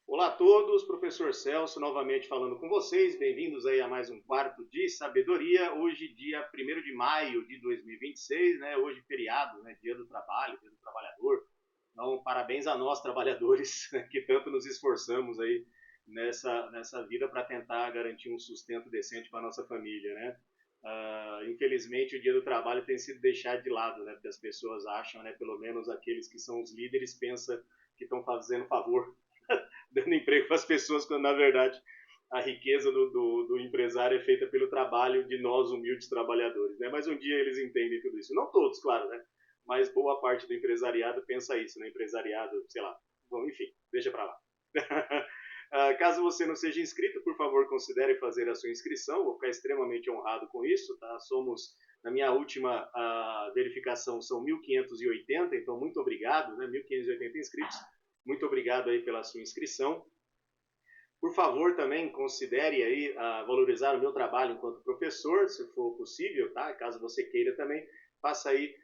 Olá a todos, professor Celso novamente falando com vocês, bem-vindos aí a mais um Quarto de Sabedoria, hoje dia 1º de maio de 2026, né? Hoje feriado, né? Dia do Trabalho, Dia do Trabalhador, então parabéns a nós trabalhadores que tanto nos esforçamos aí nessa vida para tentar garantir um sustento decente para a nossa família, né? Infelizmente o Dia do Trabalho tem sido deixado de lado, né? Porque as pessoas acham, né? Pelo menos aqueles que são os líderes pensam que estão fazendo favor dando emprego para as pessoas, quando na verdade a riqueza do empresário é feita pelo trabalho de nós, humildes trabalhadores. Né? Mas um dia eles entendem tudo isso. Não todos, claro, né? Mas boa parte do empresariado pensa isso, né? Empresariado, sei lá. Bom, enfim, deixa para lá. Caso você não seja inscrito, por favor, considere fazer a sua inscrição. Vou ficar extremamente honrado com isso. Tá? Na minha última verificação, são 1.580, então muito obrigado, né? 1.580 inscritos. Muito obrigado aí pela sua inscrição. Por favor, também considere aí valorizar o meu trabalho enquanto professor, se for possível, tá? Caso você queira também, faça aí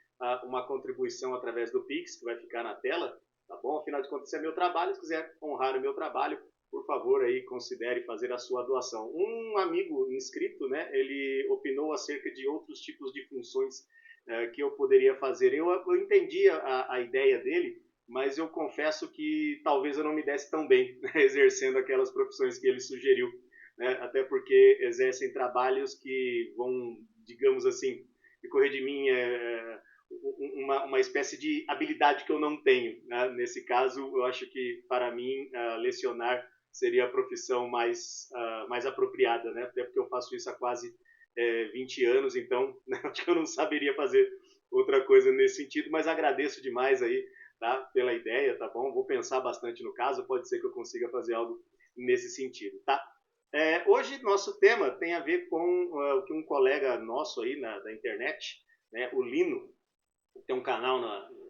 uma contribuição através do Pix, que vai ficar na tela, tá bom? Afinal de contas, é meu trabalho, se quiser honrar o meu trabalho, por favor, aí considere fazer a sua doação. Um amigo inscrito, né, ele opinou acerca de outros tipos de funções que eu poderia fazer. Eu entendi a ideia dele, mas eu confesso que talvez eu não me desse tão bem, né, exercendo aquelas profissões que ele sugeriu, né, até porque exercem trabalhos que vão, digamos assim, me correr de mim, uma espécie de habilidade que eu não tenho. Né? Nesse caso, eu acho que para mim lecionar seria a profissão mais apropriada, né? Até porque eu faço isso há quase 20 anos, então né, acho que eu não saberia fazer outra coisa nesse sentido, mas agradeço demais aí, tá, pela ideia, tá bom? Vou pensar bastante no caso, pode ser que eu consiga fazer algo nesse sentido, tá? Hoje nosso tema tem a ver com o que um colega nosso aí da internet, né, o Lino, tem um canal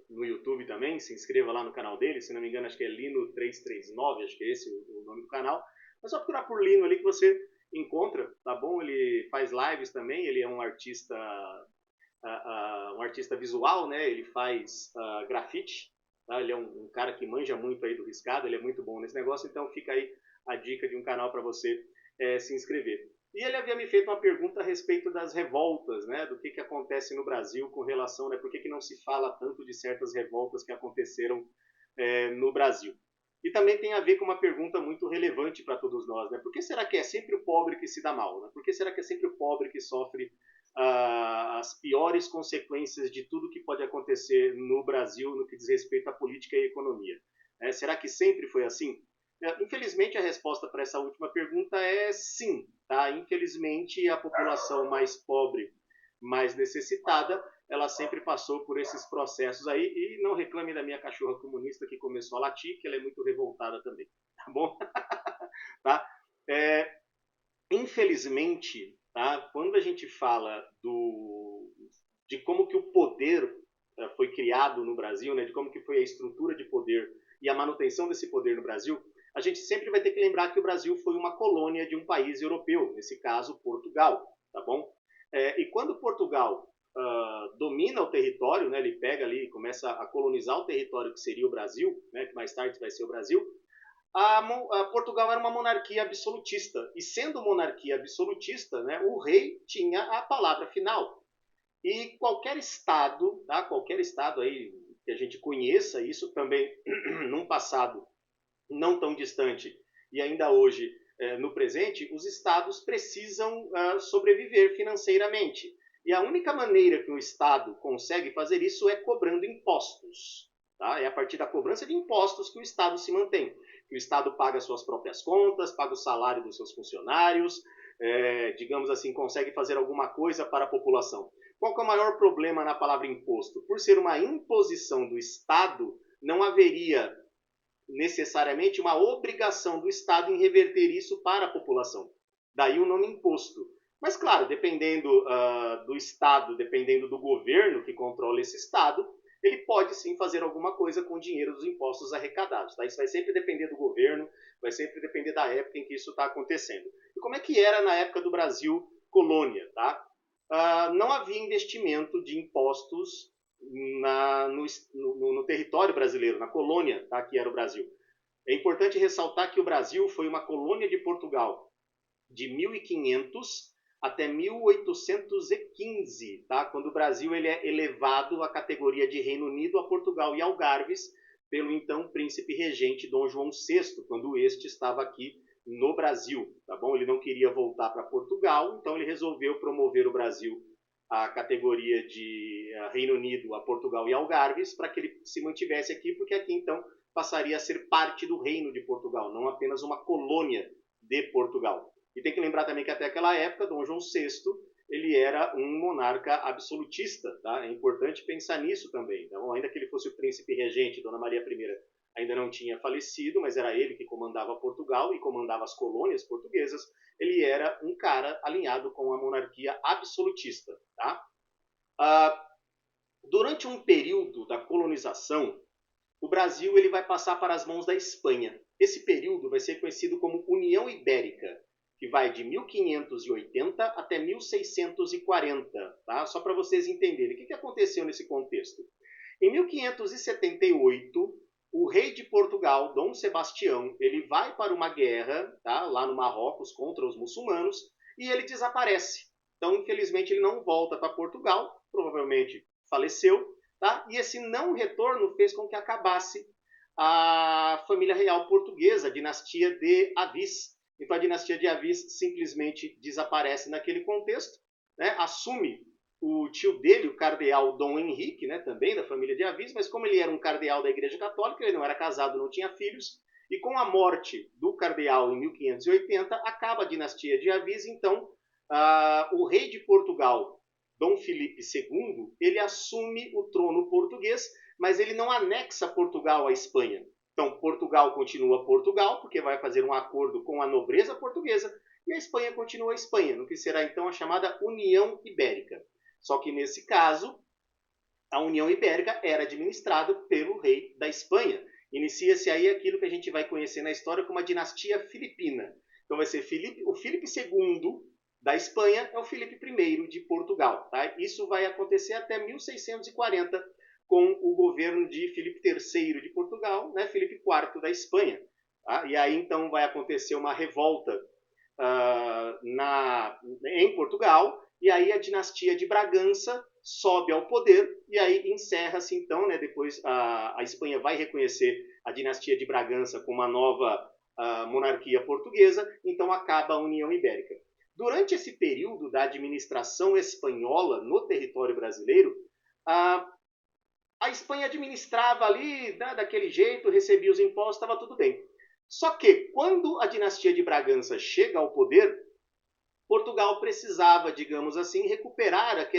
no YouTube também, se inscreva lá no canal dele, se não me engano acho que é Lino339, acho que é esse o nome do canal, é só procurar por Lino ali que você encontra, tá bom? Ele faz lives também, ele é um artista visual, né? Ele faz grafite, tá? Ele é um cara que manja muito aí do riscado, ele é muito bom nesse negócio, então fica aí a dica de um canal para você se inscrever. E ele havia me feito uma pergunta a respeito das revoltas, né? Do que acontece no Brasil com relação, né? Por que não se fala tanto de certas revoltas que aconteceram no Brasil? E também tem a ver com uma pergunta muito relevante para todos nós, né? Por que será que é sempre o pobre que se dá mal? Né? Por que será que é sempre o pobre que sofre as piores consequências de tudo que pode acontecer no Brasil no que diz respeito à política e à economia? Será que sempre foi assim? Infelizmente, a resposta para essa última pergunta é sim. Tá? Infelizmente, a população mais pobre, mais necessitada, ela sempre passou por esses processos aí. E não reclame da minha cachorra comunista que começou a latir, que ela é muito revoltada também. Tá bom? Tá? Infelizmente, tá? Quando a gente fala de como que o poder foi criado no Brasil, né? De como que foi a estrutura de poder e a manutenção desse poder no Brasil, a gente sempre vai ter que lembrar que o Brasil foi uma colônia de um país europeu, nesse caso Portugal, tá bom? E quando Portugal domina o território, né, ele pega ali e começa a colonizar o território que seria o Brasil, né, que mais tarde vai ser o Brasil, a Portugal era uma monarquia absolutista, e sendo monarquia absolutista, né, o rei tinha a palavra final. E qualquer estado, tá, qualquer estado aí que a gente conheça, isso também num passado não tão distante e ainda hoje no presente, os estados precisam sobreviver financeiramente. E a única maneira que o estado consegue fazer isso é cobrando impostos. Tá? É a partir da cobrança de impostos que o estado se mantém. Que o estado paga suas próprias contas, paga o salário dos seus funcionários, digamos assim, consegue fazer alguma coisa para a população. Qual que é o maior problema na palavra imposto? Por ser uma imposição do estado, não haveria necessariamente uma obrigação do Estado em reverter isso para a população. Daí o nome imposto. Mas, claro, dependendo do Estado, dependendo do governo que controla esse Estado, ele pode sim fazer alguma coisa com o dinheiro dos impostos arrecadados. Tá? Isso vai sempre depender do governo, vai sempre depender da época em que isso está acontecendo. E como é que era na época do Brasil colônia? Tá? não havia investimento de impostos no território brasileiro, na colônia, tá, que era o Brasil. É importante ressaltar que o Brasil foi uma colônia de Portugal de 1500 até 1815, tá? Quando o Brasil ele é elevado à categoria de Reino Unido, a Portugal e Algarves, pelo então príncipe regente Dom João VI, quando este estava aqui no Brasil, tá bom? Ele não queria voltar para Portugal, então ele resolveu promover o Brasil à categoria de Reino Unido, a Portugal e Algarves, para que ele se mantivesse aqui, porque aqui então passaria a ser parte do Reino de Portugal, não apenas uma colônia de Portugal. E tem que lembrar também que até aquela época, Dom João VI, ele era um monarca absolutista, tá? É importante pensar nisso também. Então, ainda que ele fosse o príncipe regente, Dona Maria I ainda não tinha falecido, mas era ele que comandava Portugal e comandava as colônias portuguesas, ele era um cara alinhado com a monarquia absolutista, tá? Durante um período da colonização, o Brasil ele vai passar para as mãos da Espanha. Esse período vai ser conhecido como União Ibérica, que vai de 1580 até 1640, tá? Só para vocês entenderem. O que aconteceu nesse contexto? Em 1578, o rei de Portugal, Dom Sebastião, ele vai para uma guerra, tá? Lá no Marrocos, contra os muçulmanos, e ele desaparece. Então, infelizmente, ele não volta para Portugal, provavelmente faleceu, tá? E esse não retorno fez com que acabasse a família real portuguesa, a dinastia de Avis. Então a dinastia de Avis simplesmente desaparece naquele contexto, né? Assume o tio dele, o cardeal Dom Henrique, né? Também da família de Avis, mas como ele era um cardeal da Igreja Católica, ele não era casado, não tinha filhos, e com a morte do cardeal em 1580, acaba a dinastia de Avis, então o rei de Portugal, Dom Filipe II, ele assume o trono português, mas ele não anexa Portugal à Espanha. Então, Portugal continua Portugal, porque vai fazer um acordo com a nobreza portuguesa, e a Espanha continua a Espanha, no que será então a chamada União Ibérica. Só que nesse caso, a União Ibérica era administrada pelo rei da Espanha. Inicia-se aí aquilo que a gente vai conhecer na história como a dinastia filipina. Então vai ser o Filipe II da Espanha é o Filipe I de Portugal. Tá? Isso vai acontecer até 1640, com o governo de Filipe III de Portugal, né, Filipe IV da Espanha. Tá? E aí então vai acontecer uma revolta em Portugal, e aí a dinastia de Bragança sobe ao poder, e aí encerra-se então, né, depois a Espanha vai reconhecer a dinastia de Bragança como uma nova monarquia portuguesa, então acaba a União Ibérica. Durante esse período da administração espanhola no território brasileiro, a Espanha administrava ali, né, daquele jeito, recebia os impostos, estava tudo bem. Só que, quando a dinastia de Bragança chega ao poder, Portugal precisava, digamos assim, recuperar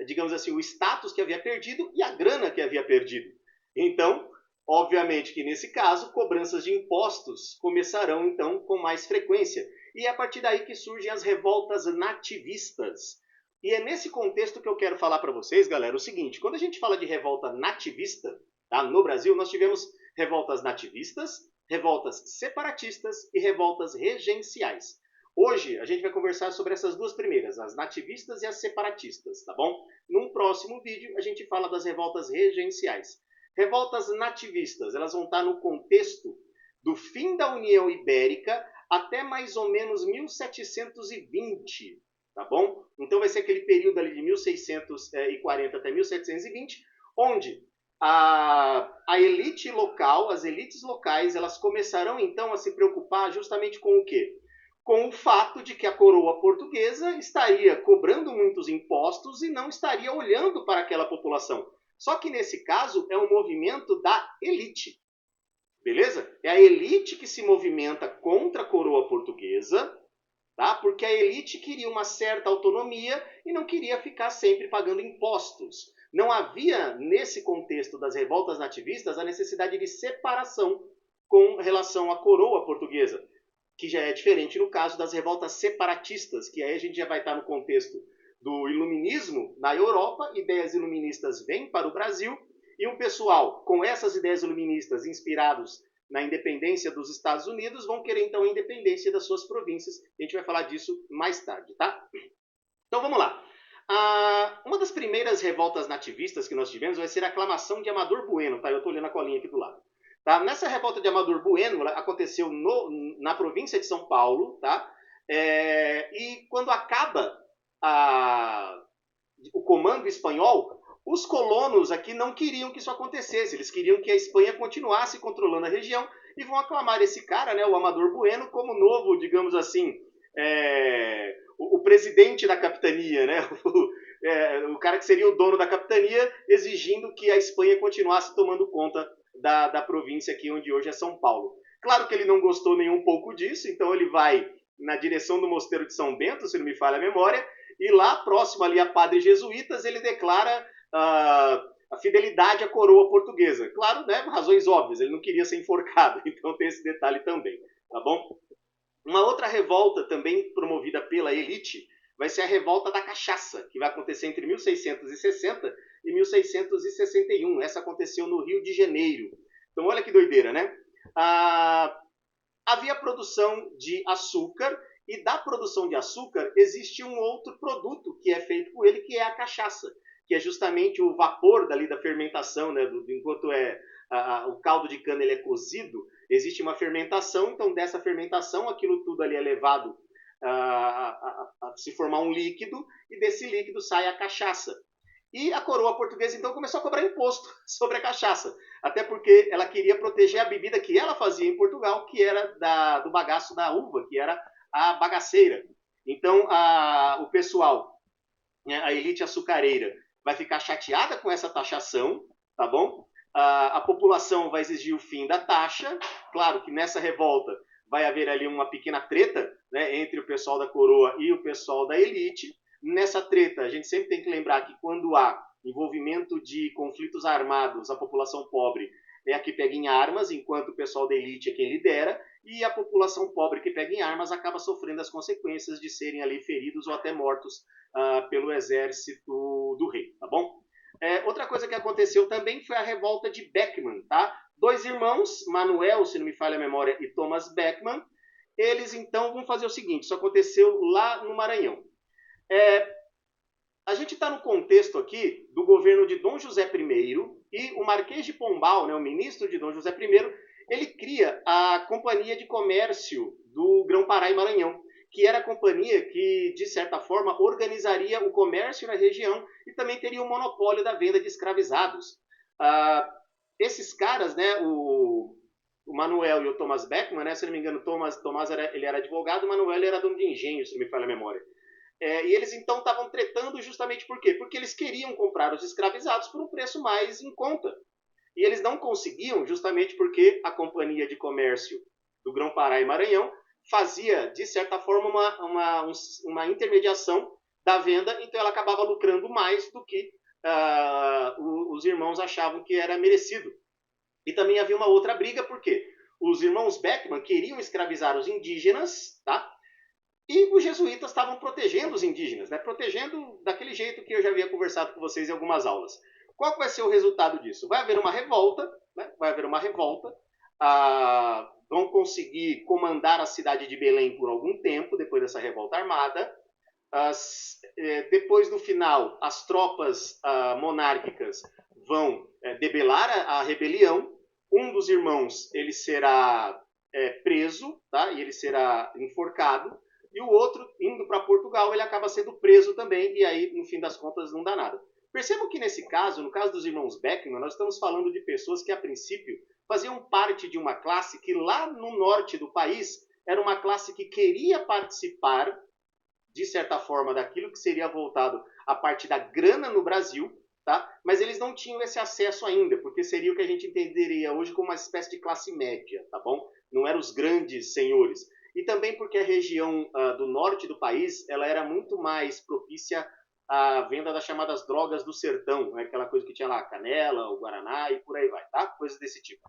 digamos assim, o status que havia perdido e a grana que havia perdido. Então, obviamente que nesse caso, cobranças de impostos começarão então com mais frequência. E é a partir daí que surgem as revoltas nativistas. E é nesse contexto que eu quero falar para vocês, galera, o seguinte: quando a gente fala de revolta nativista, tá, no Brasil, nós tivemos revoltas nativistas, revoltas separatistas e revoltas regenciais. Hoje a gente vai conversar sobre essas duas primeiras, as nativistas e as separatistas, tá bom? Num próximo vídeo a gente fala das revoltas regenciais. Revoltas nativistas, elas vão estar no contexto do fim da União Ibérica até mais ou menos 1720, tá bom? Então vai ser aquele período ali de 1640 até 1720, onde a elite local, as elites locais, elas começarão então a se preocupar justamente com o quê? Com o fato de que a coroa portuguesa estaria cobrando muitos impostos e não estaria olhando para aquela população. Só que nesse caso é um movimento da elite. Beleza? É a elite que se movimenta contra a coroa portuguesa, tá? Porque a elite queria uma certa autonomia e não queria ficar sempre pagando impostos. Não havia, nesse contexto das revoltas nativistas, a necessidade de separação com relação à coroa portuguesa, que já é diferente no caso das revoltas separatistas, que aí a gente já vai estar no contexto do iluminismo na Europa, ideias iluministas vêm para o Brasil, e um pessoal com essas ideias iluministas inspirados na independência dos Estados Unidos vão querer então a independência das suas províncias. A gente vai falar disso mais tarde, tá? Então vamos lá. Uma das primeiras revoltas nativistas que nós tivemos vai ser a aclamação de Amador Bueno, tá? Eu estou olhando a colinha aqui do lado. Tá? Nessa revolta de Amador Bueno, aconteceu na província de São Paulo, tá? E quando acaba o comando espanhol, os colonos aqui não queriam que isso acontecesse, eles queriam que a Espanha continuasse controlando a região e vão aclamar esse cara, né, o Amador Bueno, como novo, digamos assim, o presidente da capitania, né, o cara que seria o dono da capitania, exigindo que a Espanha continuasse tomando conta da província aqui onde hoje é São Paulo. Claro que ele não gostou nem um pouco disso, então ele vai na direção do Mosteiro de São Bento, se não me falha a memória, e lá, próximo ali a padres jesuítas, ele declara a fidelidade à coroa portuguesa. Claro, né, razões óbvias, ele não queria ser enforcado, então tem esse detalhe também, tá bom? Uma outra revolta também promovida pela elite vai ser a revolta da cachaça, que vai acontecer entre 1660 e 1661. Essa aconteceu no Rio de Janeiro. Então olha que doideira, né? Havia produção de açúcar, e da produção de açúcar existe um outro produto que é feito com ele, que é a cachaça, que é justamente o vapor dali da fermentação, né? Enquanto o caldo de cana ele é cozido, existe uma fermentação, então dessa fermentação aquilo tudo ali é levado a se formar um líquido, e desse líquido sai a cachaça. E a coroa portuguesa, então, começou a cobrar imposto sobre a cachaça. Até porque ela queria proteger a bebida que ela fazia em Portugal, que era do bagaço da uva, que era a bagaceira. Então, o pessoal, né, a elite açucareira, vai ficar chateada com essa taxação, tá bom? A população vai exigir o fim da taxa. Claro que nessa revolta vai haver ali uma pequena treta, né, entre o pessoal da coroa e o pessoal da elite. Nessa treta, a gente sempre tem que lembrar que quando há envolvimento de conflitos armados, a população pobre é a que pega em armas, enquanto o pessoal da elite é quem lidera, e a população pobre que pega em armas acaba sofrendo as consequências de serem ali feridos ou até mortos pelo exército do rei, tá bom? Outra coisa que aconteceu também foi a revolta de Beckman, tá? Dois irmãos, Manuel, se não me falha a memória, e Thomas Beckman, eles então vão fazer o seguinte, isso aconteceu lá no Maranhão. A gente está no contexto aqui do governo de Dom José I, e o Marquês de Pombal, né, o ministro de Dom José I, ele cria a Companhia de Comércio do Grão-Pará e Maranhão, que era a companhia que, de certa forma, organizaria o comércio na região e também teria o monopólio da venda de escravizados. Esses caras, né, o Manuel e o Thomas Beckman, né, se não me engano, Thomas ele era advogado, o Manuel ele era dono de engenho, se não me falha a memória. E eles então estavam tretando justamente por quê? Porque eles queriam comprar os escravizados por um preço mais em conta. E eles não conseguiam justamente porque a Companhia de Comércio do Grão-Pará e Maranhão fazia, de certa forma, uma intermediação da venda, então ela acabava lucrando mais do que os irmãos achavam que era merecido. E também havia uma outra briga, porque os irmãos Beckman queriam escravizar os indígenas, tá? E os jesuítas estavam protegendo os indígenas, né? Protegendo daquele jeito que eu já havia conversado com vocês em algumas aulas. Qual vai ser o resultado disso? Vai haver uma revolta, né? Vai haver uma revolta. Vão conseguir comandar a cidade de Belém por algum tempo, depois dessa revolta armada. Depois, no final, as tropas monárquicas vão debelar a rebelião. Um dos irmãos ele será preso, tá? E ele será enforcado. E o outro, indo para Portugal, ele acaba sendo preso também, e aí, no fim das contas, não dá nada. Percebam que nesse caso, no caso dos irmãos Beckman, nós estamos falando de pessoas que, a princípio, faziam parte de uma classe que lá no norte do país era uma classe que queria participar, de certa forma, daquilo que seria voltado à parte da grana no Brasil, tá? Mas eles não tinham esse acesso ainda, porque seria o que a gente entenderia hoje como uma espécie de classe média, tá bom? Não eram os grandes senhores. E também porque a região do norte do país ela era muito mais propícia à venda das chamadas drogas do sertão, né? Aquela coisa que tinha lá a canela, o guaraná e por aí vai, tá? Coisas desse tipo.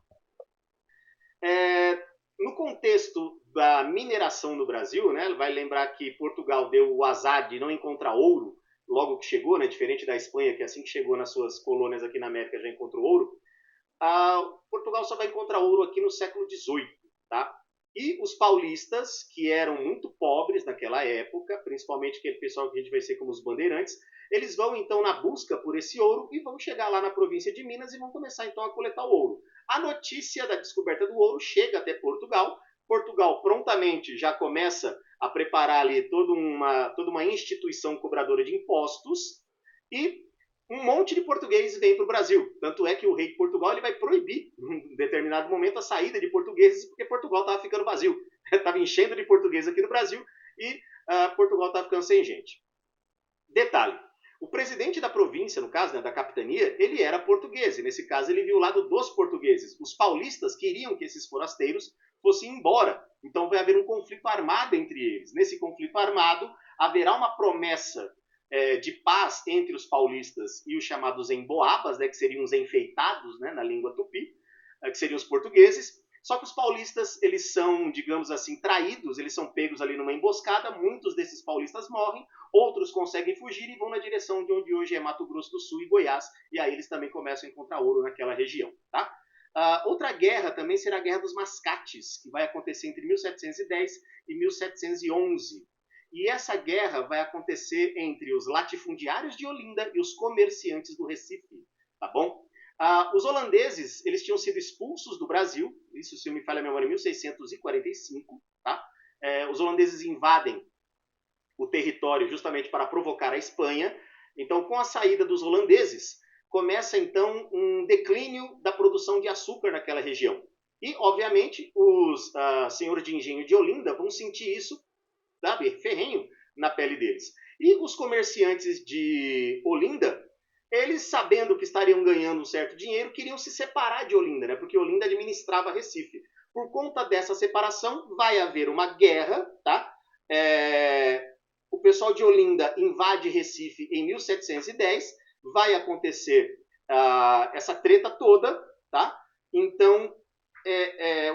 No contexto da mineração no Brasil, né, vai lembrar que Portugal deu o azar de não encontrar ouro logo que chegou, né, diferente da Espanha, que assim que chegou nas suas colônias aqui na América já encontrou ouro. Portugal só vai encontrar ouro aqui no século XVIII, tá? E os paulistas, que eram muito pobres naquela época, principalmente aquele pessoal que a gente vai ser como os bandeirantes, Eles vão então na busca por esse ouro e vão chegar lá na província de Minas e vão começar então a coletar o ouro. A notícia da descoberta do ouro chega até Portugal. Portugal prontamente já começa a preparar ali toda uma instituição cobradora de impostos e um monte de portugueses vem para o Brasil. Tanto é que o rei de Portugal ele vai proibir, em determinado momento, a saída de portugueses, porque Portugal estava ficando vazio. Estava enchendo de portugueses aqui no Brasil e Portugal estava ficando sem gente. Detalhe, o presidente da província, no caso, né, da capitania, ele era português, e nesse caso ele viu o lado dos portugueses. Os paulistas queriam que esses forasteiros fossem embora, então vai haver um conflito armado entre eles. Nesse conflito armado, haverá uma promessa de paz entre os paulistas e os chamados emboabas, né, que seriam os enfeitados, né, na língua tupi, que seriam os portugueses. Só que os paulistas, eles são, digamos assim, traídos, eles são pegos ali numa emboscada, muitos desses paulistas morrem, outros conseguem fugir e vão na direção de onde hoje é Mato Grosso do Sul e Goiás, e aí eles também começam a encontrar ouro naquela região, tá? Outra guerra também será a Guerra dos Mascates, que vai acontecer entre 1710 e 1711. E essa guerra vai acontecer entre os latifundiários de Olinda e os comerciantes do Recife, tá bom? Os holandeses, eles tinham sido expulsos do Brasil, isso se me falha a memória, em 1645, tá? Os holandeses invadem o território justamente para provocar a Espanha. Então, com a saída dos holandeses, começa então um declínio da produção de açúcar naquela região. E, obviamente, os senhores de engenho de Olinda vão sentir isso, sabe, ferrenho na pele deles. E os comerciantes de Olinda, eles, sabendo que estariam ganhando um certo dinheiro, queriam se separar de Olinda, né? Porque Olinda administrava Recife. Por conta dessa separação, vai haver uma guerra, tá? O pessoal de Olinda invade Recife em 1710, vai acontecer essa treta toda, tá? Então,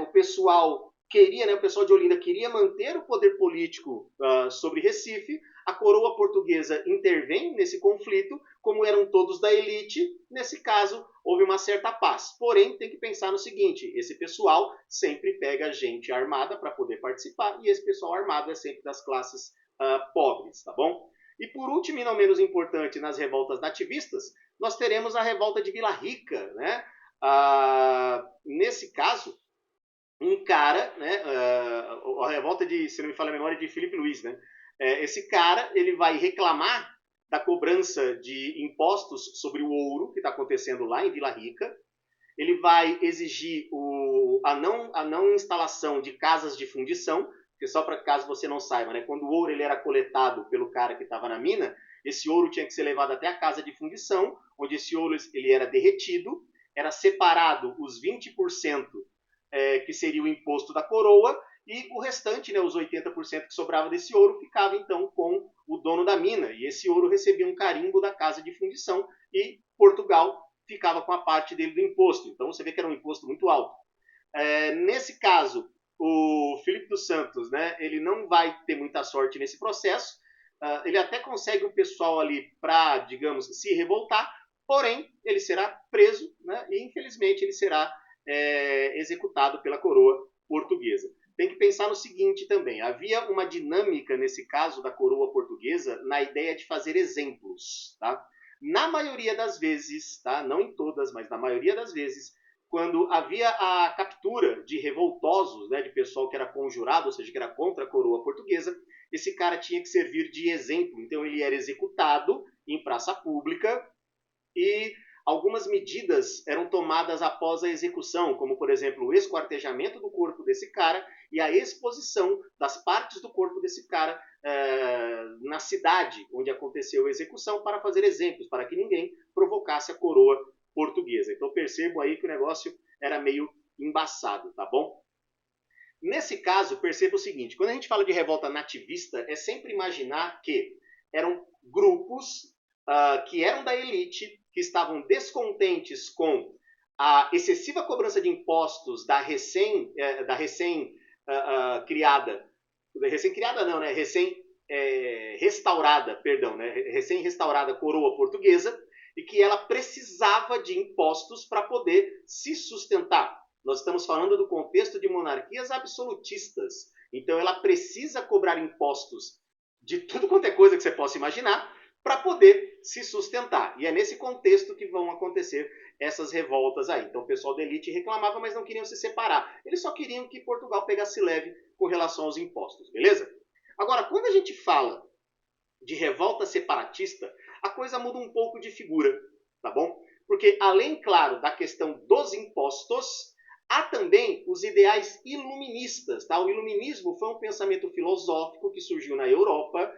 o pessoal queria, né, o pessoal de Olinda queria manter o poder político sobre Recife. A coroa portuguesa intervém nesse conflito, como eram todos da elite, nesse caso houve uma certa paz. Porém, tem que pensar no seguinte, esse pessoal sempre pega gente armada para poder participar, e esse pessoal armado é sempre das classes pobres, tá bom? E por último, e não menos importante, nas revoltas nativistas, nós teremos a revolta de Vila Rica, né? Nesse caso, um cara, né, a revolta de, se não me falha a memória, de Filipe Luiz, né? Esse cara, ele vai reclamar da cobrança de impostos sobre o ouro que está acontecendo lá em Vila Rica. Ele vai exigir a não instalação de casas de fundição, porque só para caso você não saiba, né, quando o ouro ele era coletado pelo cara que estava na mina, esse ouro tinha que ser levado até a casa de fundição, onde esse ouro ele era derretido, era separado os 20% que seria o imposto da coroa, e o restante, né, os 80% que sobrava desse ouro, ficava então com o dono da mina, e esse ouro recebia um carimbo da casa de fundição, e Portugal ficava com a parte dele do imposto. Então você vê que era um imposto muito alto. Nesse caso, o Filipe dos Santos, né, ele não vai ter muita sorte nesse processo, ele até consegue o pessoal ali para, digamos, se revoltar, porém ele será preso, né, e infelizmente ele será executado pela coroa portuguesa. Tem que pensar no seguinte também, havia uma dinâmica nesse caso da coroa portuguesa na ideia de fazer exemplos, tá? Na maioria das vezes, tá? Não em todas, mas na maioria das vezes, quando havia a captura de revoltosos, né, de pessoal que era conjurado, ou seja, que era contra a coroa portuguesa, esse cara tinha que servir de exemplo. Então ele era executado em praça pública e algumas medidas eram tomadas após a execução, como, por exemplo, o esquartejamento do corpo desse cara e a exposição das partes do corpo desse cara na cidade onde aconteceu a execução, para fazer exemplos, para que ninguém provocasse a coroa portuguesa. Então percebo aí que o negócio era meio embaçado, tá bom? Nesse caso, perceba o seguinte, quando a gente fala de revolta nativista, é sempre imaginar que eram grupos que eram da elite, que estavam descontentes com a excessiva cobrança de impostos da recém-restaurada coroa portuguesa, e que ela precisava de impostos para poder se sustentar. Nós estamos falando do contexto de monarquias absolutistas. Então ela precisa cobrar impostos de tudo quanto é coisa que você possa imaginar para poder se sustentar. E é nesse contexto que vão acontecer essas revoltas aí. Então o pessoal da elite reclamava, mas não queriam se separar. Eles só queriam que Portugal pegasse leve com relação aos impostos, beleza? Agora, quando a gente fala de revolta separatista, a coisa muda um pouco de figura, tá bom? Porque além, claro, da questão dos impostos, há também os ideais iluministas, tá? O iluminismo foi um pensamento filosófico que surgiu na Europa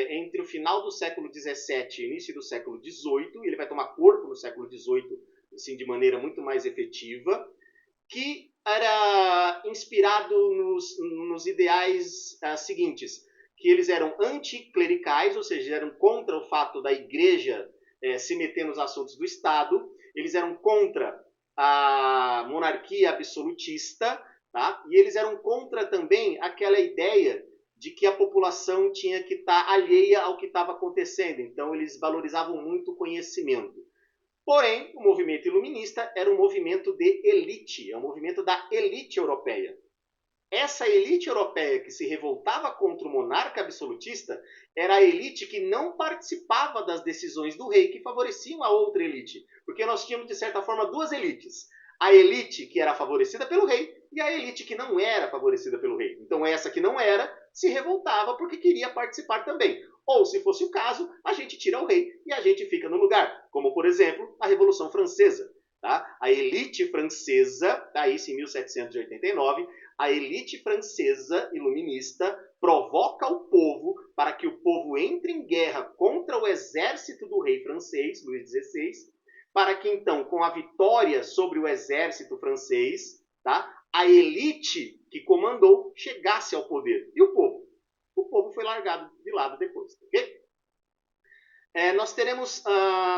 entre o final do século XVII e início do século XVIII, e ele vai tomar corpo no século XVIII, assim, de maneira muito mais efetiva, que era inspirado nos ideais seguintes, que eles eram anticlericais, ou seja, eram contra o fato da igreja se meter nos assuntos do Estado, eles eram contra a monarquia absolutista, tá? E eles eram contra também aquela ideia de que a população tinha que estar alheia ao que estava acontecendo. Então, eles valorizavam muito o conhecimento. Porém, o movimento iluminista era um movimento de elite, é um movimento da elite europeia. Essa elite europeia que se revoltava contra o monarca absolutista era a elite que não participava das decisões do rei que favoreciam a outra elite. Porque nós tínhamos, de certa forma, duas elites. A elite que era favorecida pelo rei e a elite que não era favorecida pelo rei. Então essa que não era se revoltava porque queria participar também. Ou, se fosse o caso, a gente tira o rei e a gente fica no lugar. Como, por exemplo, a Revolução Francesa. Tá? A elite francesa, tá? Isso em 1789, a elite francesa iluminista provoca o povo para que o povo entre em guerra contra o exército do rei francês, Luís XVI, para que então, com a vitória sobre o exército francês, tá, a elite que comandou chegasse ao poder. E o povo? O povo foi largado de lado depois, ok? Nós teremos,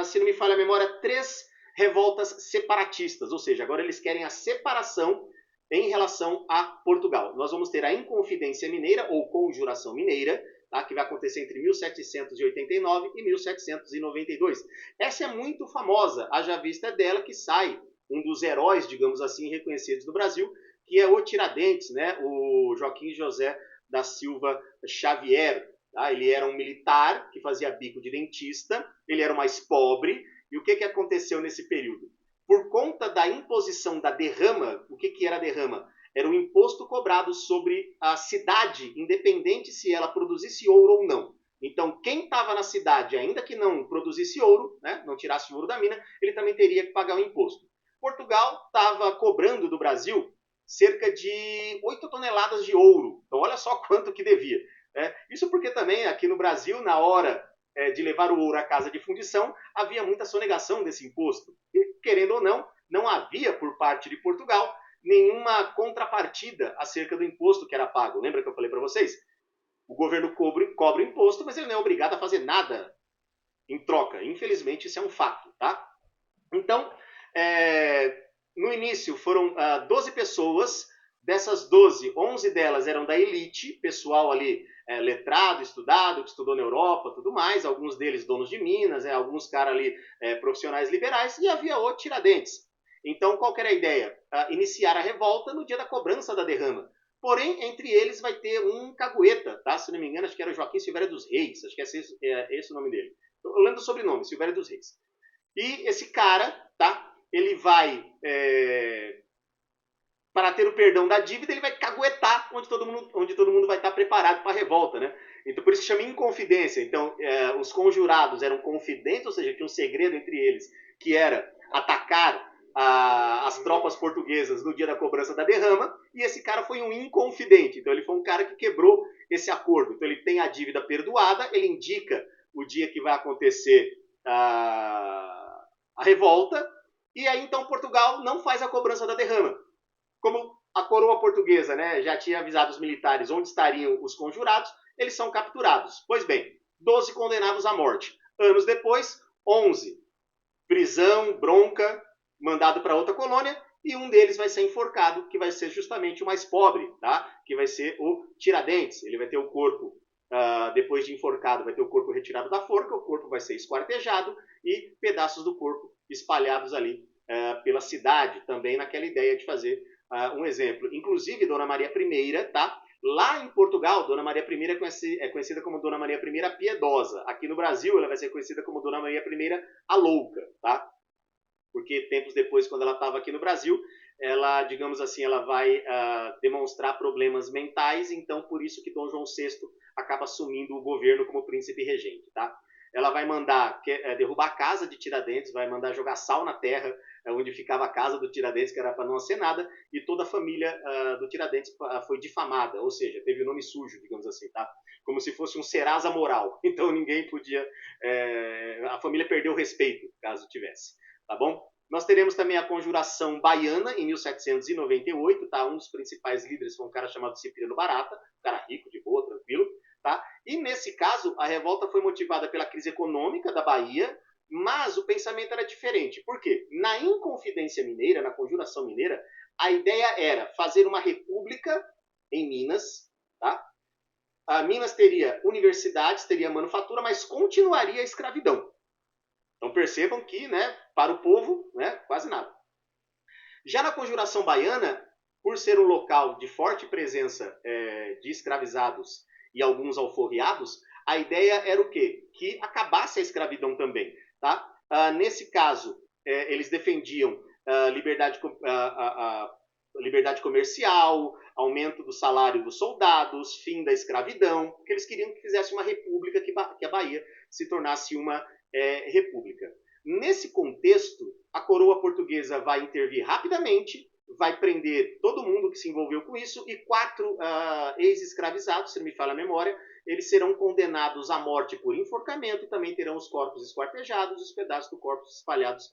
se não me falha a memória, 3 revoltas separatistas, ou seja, agora eles querem a separação em relação a Portugal. Nós vamos ter a Inconfidência Mineira, ou Conjuração Mineira, tá, que vai acontecer entre 1789 e 1792. Essa é muito famosa, haja vista dela que sai um dos heróis, digamos assim, reconhecidos do Brasil, que é o Tiradentes, né, o Joaquim José da Silva Xavier. Tá? Ele era um militar que fazia bico de dentista, ele era o mais pobre, e o que aconteceu nesse período? Por conta da imposição da derrama, o que era a derrama? Era um imposto cobrado sobre a cidade, independente se ela produzisse ouro ou não. Então, quem estava na cidade, ainda que não produzisse ouro, né, não tirasse ouro da mina, ele também teria que pagar o imposto. Portugal estava cobrando do Brasil cerca de 8 toneladas de ouro. Então, olha só quanto que devia. Isso porque também aqui no Brasil, na hora de levar o ouro à casa de fundição, havia muita sonegação desse imposto. E, querendo ou não, não havia por parte de Portugal nenhuma contrapartida acerca do imposto que era pago. Lembra que eu falei para vocês? O governo cobra imposto, mas ele não é obrigado a fazer nada em troca. Infelizmente, isso é um fato. Tá? Então, no início foram 12 pessoas. Dessas 12, 11 delas eram da elite, pessoal ali letrado, estudado, que estudou na Europa, tudo mais, alguns deles donos de minas, alguns caras ali profissionais liberais, e havia o Tiradentes. Então, qual que era a ideia? Iniciar a revolta no dia da cobrança da derrama. Porém, entre eles vai ter um cagueta, tá? Se não me engano, acho que era Joaquim Silvério dos Reis, acho que é esse o nome dele. Eu lembro do sobrenome, Silvério dos Reis. E esse cara, tá? Ele vai para ter o perdão da dívida, ele vai caguetar onde todo mundo vai estar preparado para a revolta, né? Então, por isso que chama Inconfidência. Então, os conjurados eram confidentes, ou seja, tinha um segredo entre eles, que era atacar as tropas portuguesas no dia da cobrança da derrama, e esse cara foi um inconfidente. Então, ele foi um cara que quebrou esse acordo. Então, ele tem a dívida perdoada, ele indica o dia que vai acontecer a revolta, e aí, então, Portugal não faz a cobrança da derrama. Como a coroa portuguesa, né, já tinha avisado os militares onde estariam os conjurados, eles são capturados. Pois bem, 12 condenados à morte. Anos depois, 11. Prisão, bronca, mandado para outra colônia, e um deles vai ser enforcado, que vai ser justamente o mais pobre, tá? Que vai ser o Tiradentes. Ele vai ter o corpo, depois de enforcado, vai ter o corpo retirado da forca, o corpo vai ser esquartejado e pedaços do corpo espalhados ali pela cidade, também naquela ideia de fazer um exemplo. Inclusive, Dona Maria I, tá? Lá em Portugal, Dona Maria I é conhecida como Dona Maria I a Piedosa. Aqui no Brasil, ela vai ser conhecida como Dona Maria I a Louca, tá? Porque tempos depois, quando ela estava aqui no Brasil, ela, digamos assim, ela vai demonstrar problemas mentais, então por isso que Dom João VI acaba assumindo o governo como príncipe regente, tá? Ela vai mandar derrubar a casa de Tiradentes, vai mandar jogar sal na terra, onde ficava a casa do Tiradentes, que era para não ser nada, e toda a família do Tiradentes foi difamada, ou seja, teve o nome sujo, digamos assim, tá? Como se fosse um Serasa moral. Então ninguém podia... a família perdeu o respeito, caso tivesse, tá bom? Nós teremos também a Conjuração Baiana, em 1798, tá? Um dos principais líderes foi um cara chamado Cipriano Barata, um cara rico, de boa, tranquilo, tá? E nesse caso, a revolta foi motivada pela crise econômica da Bahia, mas o pensamento era diferente. Por quê? Na Inconfidência Mineira, na Conjuração Mineira, a ideia era fazer uma república em Minas, tá? A Minas teria universidades, teria manufatura, mas continuaria a escravidão. Então percebam que, né, para o povo, né, quase nada. Já na Conjuração Baiana, por ser um local de forte presença de escravizados e alguns alforriados, a ideia era o quê? Que acabasse a escravidão também, tá? Nesse caso, eles defendiam liberdade comercial, aumento do salário dos soldados, fim da escravidão, porque eles queriam que fizesse uma república, que a Bahia se tornasse uma república. Nesse contexto, a coroa portuguesa vai intervir rapidamente, vai prender todo mundo que se envolveu com isso, e 4 ex-escravizados, se não me falha a memória, eles serão condenados à morte por enforcamento e também terão os corpos esquartejados e os pedaços do corpo espalhados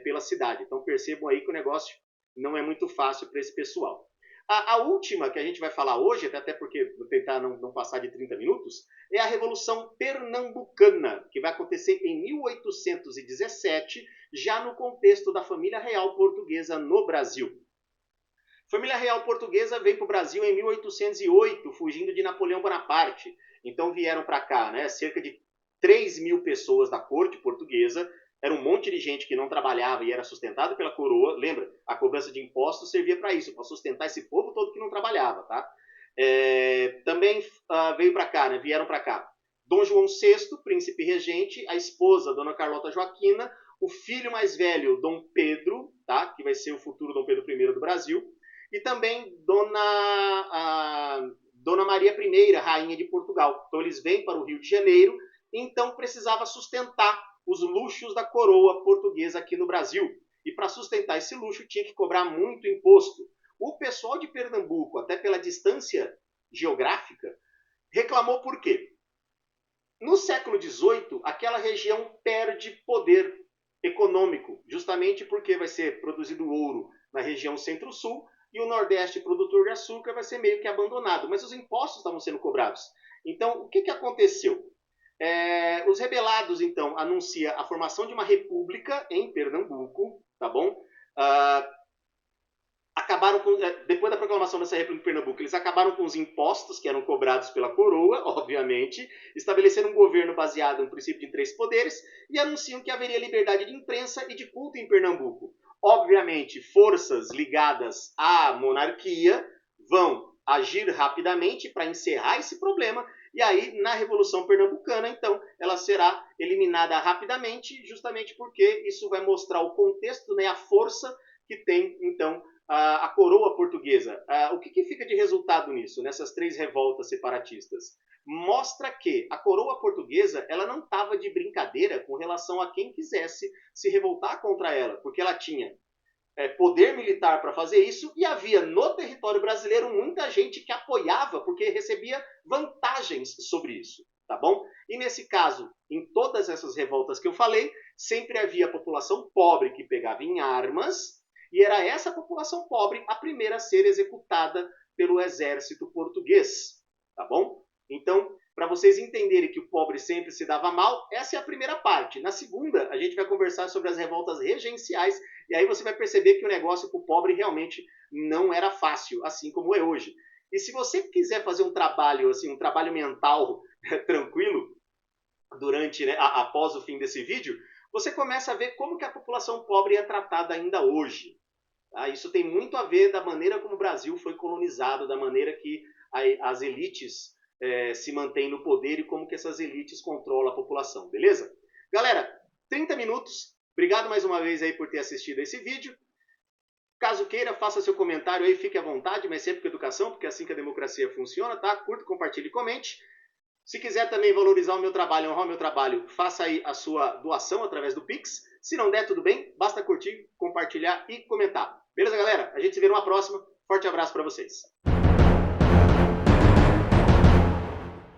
pela cidade. Então percebam aí que o negócio não é muito fácil para esse pessoal. A última que a gente vai falar hoje, até porque vou tentar não passar de 30 minutos, é a Revolução Pernambucana, que vai acontecer em 1817, já no contexto da família real portuguesa no Brasil. A família real portuguesa veio para o Brasil em 1808, fugindo de Napoleão Bonaparte. Então vieram para cá, né, cerca de 3.000 pessoas da corte portuguesa. Era um monte de gente que não trabalhava e era sustentado pela coroa. Lembra? A cobrança de impostos servia para isso, para sustentar esse povo todo que não trabalhava, tá? Também veio para cá, né? Vieram para cá Dom João VI, príncipe regente, a esposa, Dona Carlota Joaquina, o filho mais velho, Dom Pedro, tá? Que vai ser o futuro Dom Pedro I do Brasil, e também Dona Maria I, rainha de Portugal. Então eles vêm para o Rio de Janeiro, então precisava sustentar os luxos da coroa portuguesa aqui no Brasil. E para sustentar esse luxo tinha que cobrar muito imposto. O pessoal de Pernambuco, até pela distância geográfica, reclamou por quê? No século XVIII, aquela região perde poder econômico, justamente porque vai ser produzido ouro na região centro-sul e o Nordeste, produtor de açúcar, vai ser meio que abandonado. Mas os impostos estavam sendo cobrados. Então, o que aconteceu? Os rebelados, então, anunciam a formação de uma república em Pernambuco, tá bom? Depois da proclamação dessa república em Pernambuco, eles acabaram com os impostos que eram cobrados pela coroa, obviamente, estabeleceram um governo baseado no princípio de 3 poderes e anunciam que haveria liberdade de imprensa e de culto em Pernambuco. Obviamente, forças ligadas à monarquia vão agir rapidamente para encerrar esse problema. E aí, na Revolução Pernambucana, então, ela será eliminada rapidamente, justamente porque isso vai mostrar o contexto, né, a força que tem, então, a coroa portuguesa. O que fica de resultado nisso, nessas 3 revoltas separatistas? Mostra que a coroa portuguesa ela não estava de brincadeira com relação a quem quisesse se revoltar contra ela, porque ela tinha poder militar para fazer isso, e havia no território brasileiro muita gente que apoiava, porque recebia vantagens sobre isso, tá bom? E nesse caso, em todas essas revoltas que eu falei, sempre havia a população pobre que pegava em armas, e era essa população pobre a primeira a ser executada pelo exército português, tá bom? Então, para vocês entenderem que o pobre sempre se dava mal, essa é a primeira parte. Na segunda, a gente vai conversar sobre as revoltas regenciais, e aí você vai perceber que o negócio para o pobre realmente não era fácil, assim como é hoje. E se você quiser fazer um trabalho, assim, um trabalho mental tranquilo, durante, né, após o fim desse vídeo, você começa a ver como que a população pobre é tratada ainda hoje. Tá? Isso tem muito a ver da maneira como o Brasil foi colonizado, da maneira que as elites se mantêm no poder e como que essas elites controlam a população, beleza? Galera, 30 minutos. Obrigado mais uma vez aí por ter assistido esse vídeo. Caso queira, faça seu comentário aí, fique à vontade, mas sempre com educação, porque é assim que a democracia funciona, tá? Curta, compartilhe e comente. Se quiser também valorizar o meu trabalho, honrar o meu trabalho, faça aí a sua doação através do Pix. Se não der, tudo bem, basta curtir, compartilhar e comentar. Beleza, galera? A gente se vê numa próxima. Forte abraço para vocês.